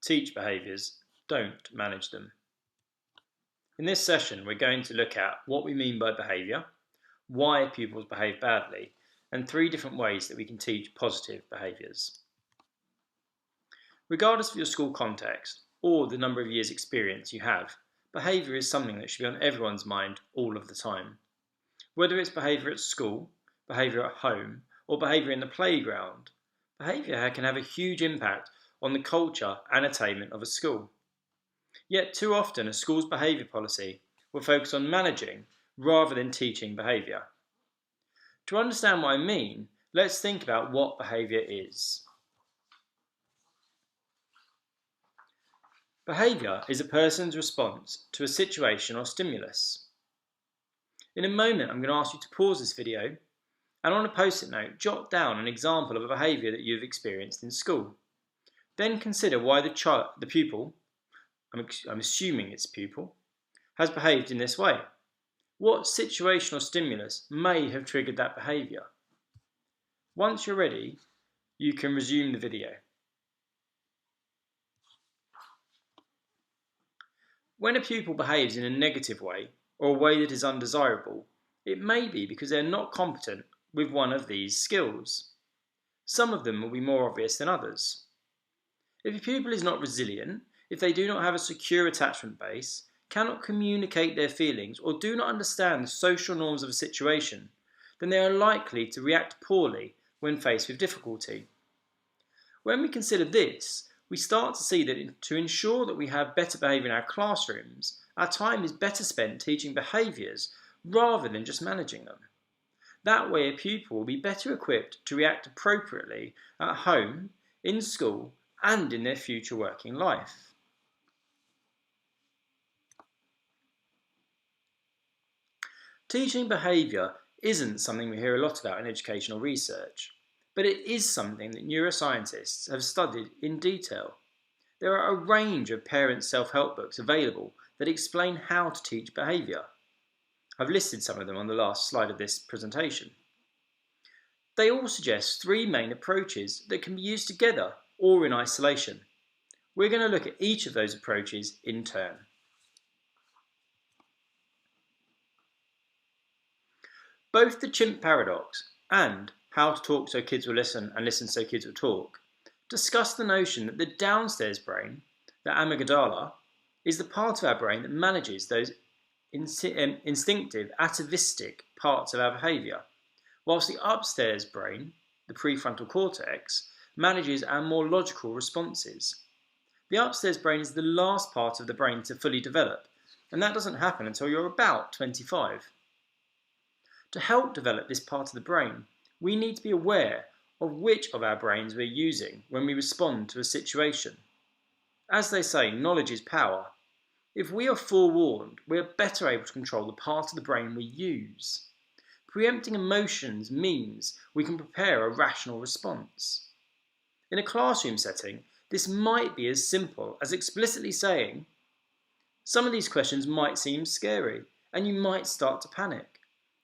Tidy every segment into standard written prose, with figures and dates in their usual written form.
Teach behaviours, don't manage them. In this session, we're going to look at what we mean by behaviour, why pupils behave badly, and 3 different ways that we can teach positive behaviours. Regardless of your school context or the number of years experience you have, behaviour is something that should be on everyone's mind all of the time. Whether it's behaviour at school, behaviour at home, or behaviour in the playground, behaviour can have a huge impact on the culture and attainment of a school. Yet too often a school's behaviour policy will focus on managing rather than teaching behaviour. To understand what I mean, let's think about what behaviour is. Behaviour is a person's response to a situation or stimulus. In a moment, I'm going to ask you to pause this video and on a post-it note, jot down an example of a behaviour that you've experienced in school. Then consider why the pupil, I'm assuming it's pupil, has behaved in this way. What situational stimulus may have triggered that behaviour? Once you're ready, you can resume the video. When a pupil behaves in a negative way, or a way that is undesirable, it may be because they're not competent with one of these skills. Some of them will be more obvious than others. If a pupil is not resilient, if they do not have a secure attachment base, cannot communicate their feelings, or do not understand the social norms of a situation, then they are likely to react poorly when faced with difficulty. When we consider this, we start to see that to ensure that we have better behaviour in our classrooms, our time is better spent teaching behaviours rather than just managing them. That way a pupil will be better equipped to react appropriately at home, in school, and in their future working life. Teaching behaviour isn't something we hear a lot about in educational research, but it is something that neuroscientists have studied in detail. There are a range of parent self-help books available that explain how to teach behaviour. I've listed some of them on the last slide of this presentation. They all suggest 3 main approaches that can be used together or in isolation. We're going to look at each of those approaches in turn. Both the chimp paradox and How to Talk So Kids Will Listen and Listen So Kids Will Talk discuss the notion that the downstairs brain, the amygdala, is the part of our brain that manages those instinctive, atavistic parts of our behaviour, whilst the upstairs brain, the prefrontal cortex, manages our more logical responses. The upstairs brain is the last part of the brain to fully develop, and that doesn't happen until you're about 25. To help develop this part of the brain, we need to be aware of which of our brains we're using when we respond to a situation. As they say, knowledge is power. If we are forewarned, we are better able to control the part of the brain we use. Preempting emotions means we can prepare a rational response. In a classroom setting, this might be as simple as explicitly saying, some of these questions might seem scary, and you might start to panic.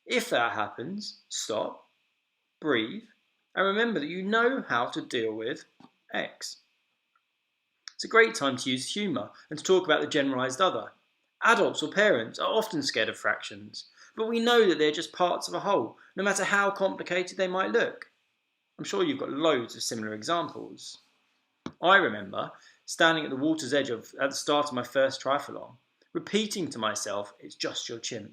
If that happens, stop, breathe, and remember that you know how to deal with X. It's a great time to use humour and to talk about the generalised other. Adults or parents are often scared of fractions, but we know that they're just parts of a whole, no matter how complicated they might look. I'm sure you've got loads of similar examples. I remember standing at the water's edge at the start of my first triathlon, repeating to myself, it's just your chimp,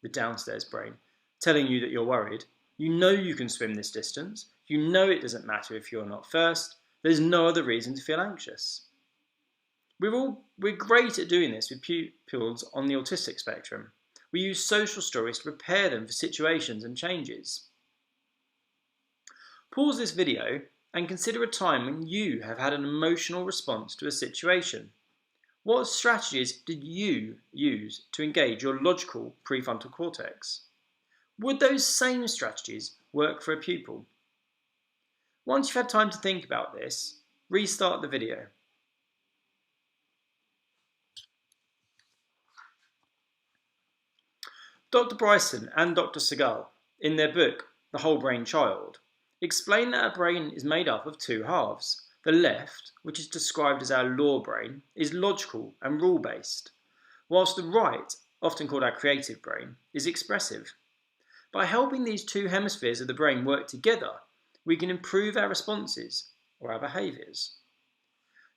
the downstairs brain, telling you that you're worried. You know you can swim this distance. You know it doesn't matter if you're not first. There's no other reason to feel anxious. We're great at doing this with pupils on the autistic spectrum. We use social stories to prepare them for situations and changes. Pause this video and consider a time when you have had an emotional response to a situation. What strategies did you use to engage your logical prefrontal cortex? Would those same strategies work for a pupil? Once you've had time to think about this, restart the video. Dr. Bryson and Dr. Segal, in their book, The Whole Brain Child, explain that our brain is made up of 2 halves, The left, which is described as our law brain, is logical and rule-based, whilst the right, often called our creative brain, is expressive. By helping these two hemispheres of the brain work together, we can improve our responses or our behaviours.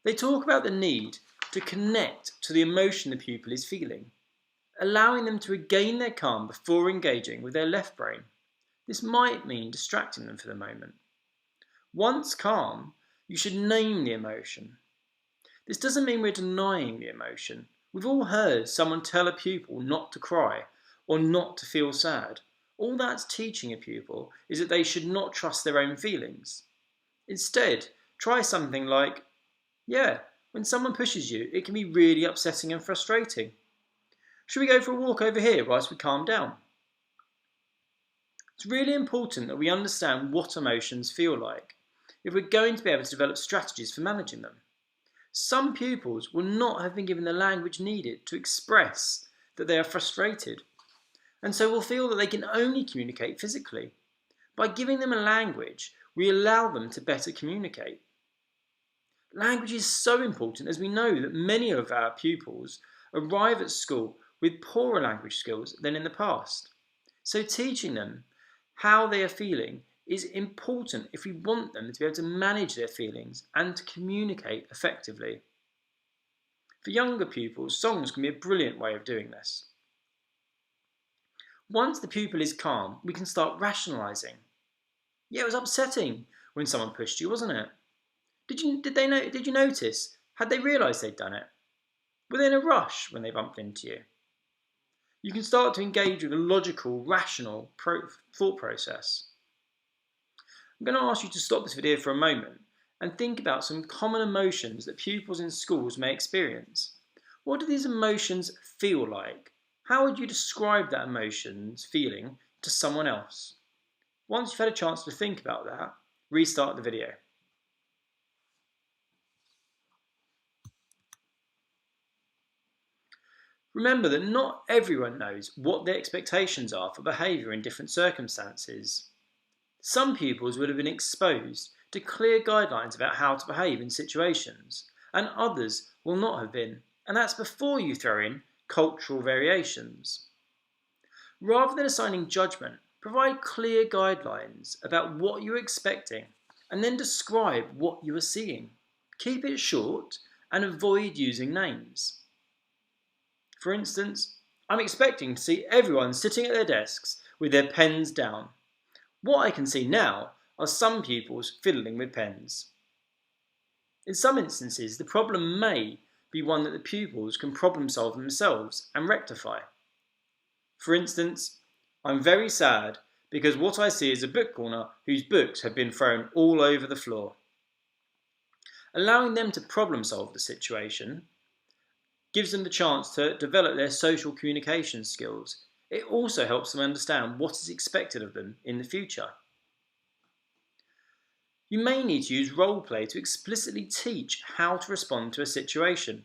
They talk about the need to connect to the emotion the pupil is feeling, allowing them to regain their calm before engaging with their left brain. This might mean distracting them for the moment. Once calm, you should name the emotion. This doesn't mean we're denying the emotion. We've all heard someone tell a pupil not to cry or not to feel sad. All that's teaching a pupil is that they should not trust their own feelings. Instead, try something like, yeah, when someone pushes you, it can be really upsetting and frustrating. Should we go for a walk over here whilst we calm down? It's really important that we understand what emotions feel like if we're going to be able to develop strategies for managing them. Some pupils will not have been given the language needed to express that they are frustrated, and so will feel that they can only communicate physically. By giving them a language, we allow them to better communicate. Language is so important as we know that many of our pupils arrive at school with poorer language skills than in the past. So teaching them how they are feeling is important if we want them to be able to manage their feelings and to communicate effectively. For younger pupils, songs can be a brilliant way of doing this. Once the pupil is calm, we can start rationalising. Yeah, it was upsetting when someone pushed you, wasn't it? Did you notice? Had they realised they'd done it? Were they in a rush when they bumped into you? You can start to engage with a logical, rational thought process. I'm going to ask you to stop this video for a moment and think about some common emotions that pupils in schools may experience. What do these emotions feel like? How would you describe that emotion's feeling to someone else? Once you've had a chance to think about that, restart the video. Remember that not everyone knows what their expectations are for behaviour in different circumstances. Some pupils would have been exposed to clear guidelines about how to behave in situations, and others will not have been, and that's before you throw in cultural variations. Rather than assigning judgment, provide clear guidelines about what you're expecting and then describe what you are seeing. Keep it short and avoid using names. For instance, I'm expecting to see everyone sitting at their desks with their pens down. What I can see now are some pupils fiddling with pens. In some instances, the problem may be one that the pupils can problem solve themselves and rectify. For instance, I'm very sad because what I see is a book corner whose books have been thrown all over the floor. Allowing them to problem solve the situation gives them the chance to develop their social communication skills. It also helps them understand what is expected of them in the future. You may need to use role play to explicitly teach how to respond to a situation.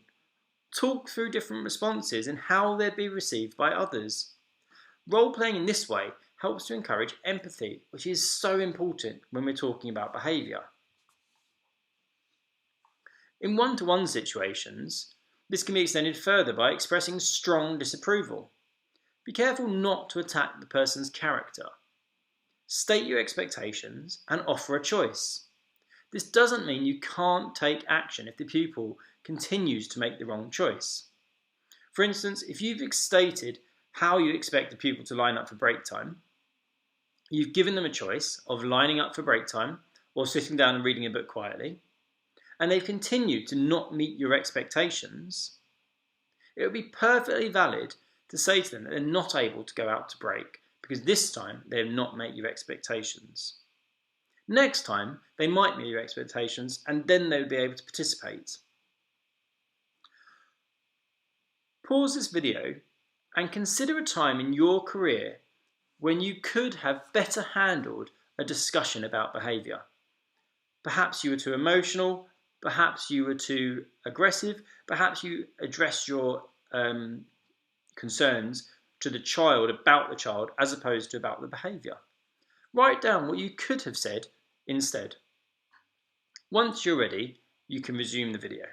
Talk through different responses and how they'll be received by others. Role playing in this way helps to encourage empathy, which is so important when we're talking about behaviour. In one-to-one situations, this can be extended further by expressing strong disapproval. Be careful not to attack the person's character. State your expectations and offer a choice. This doesn't mean you can't take action if the pupil continues to make the wrong choice. For instance, if you've stated how you expect the pupil to line up for break time, you've given them a choice of lining up for break time or sitting down and reading a book quietly, and they've continued to not meet your expectations, it would be perfectly valid to say to them that they're not able to go out to break because this time they have not met your expectations. Next time, they might meet your expectations and then they would be able to participate. Pause this video and consider a time in your career when you could have better handled a discussion about behaviour. Perhaps you were too emotional, perhaps you were too aggressive, perhaps you addressed your concerns to the child about the child as opposed to about the behaviour. Write down what you could have said instead. Once you're ready, you can resume the video.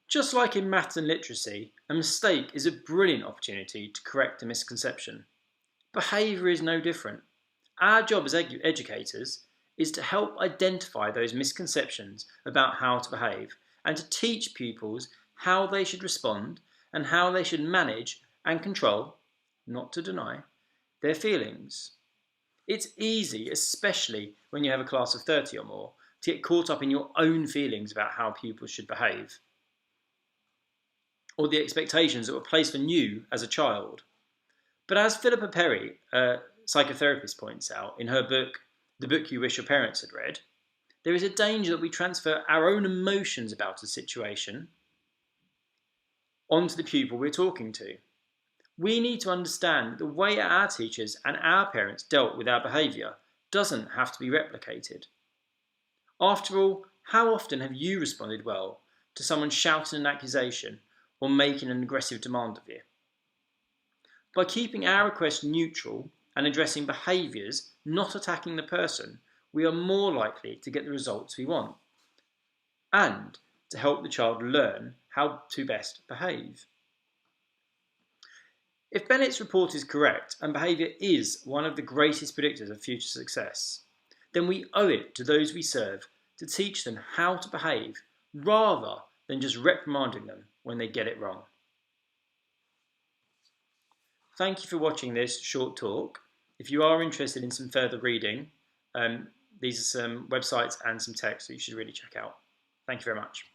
Just like in maths and literacy, a mistake is a brilliant opportunity to correct a misconception. Behaviour is no different. Our job as educators is to help identify those misconceptions about how to behave and to teach pupils how they should respond and how they should manage and control, not to deny, their feelings. It's easy, especially when you have a class of 30 or more, to get caught up in your own feelings about how pupils should behave, or the expectations that were placed on you as a child. But as Philippa Perry, a psychotherapist, points out in her book, The Book You Wish Your Parents Had Read, there is a danger that we transfer our own emotions about a situation onto the pupil we're talking to. We need to understand that the way our teachers and our parents dealt with our behaviour doesn't have to be replicated. After all, how often have you responded well to someone shouting an accusation or making an aggressive demand of you? By keeping our request neutral and addressing behaviours, not attacking the person, we are more likely to get the results we want and to help the child learn how to best behave. If Bennett's report is correct and behaviour is one of the greatest predictors of future success, then we owe it to those we serve to teach them how to behave rather than just reprimanding them when they get it wrong. Thank you for watching this short talk. If you are interested in some further reading, these are some websites and some texts that you should really check out. Thank you very much.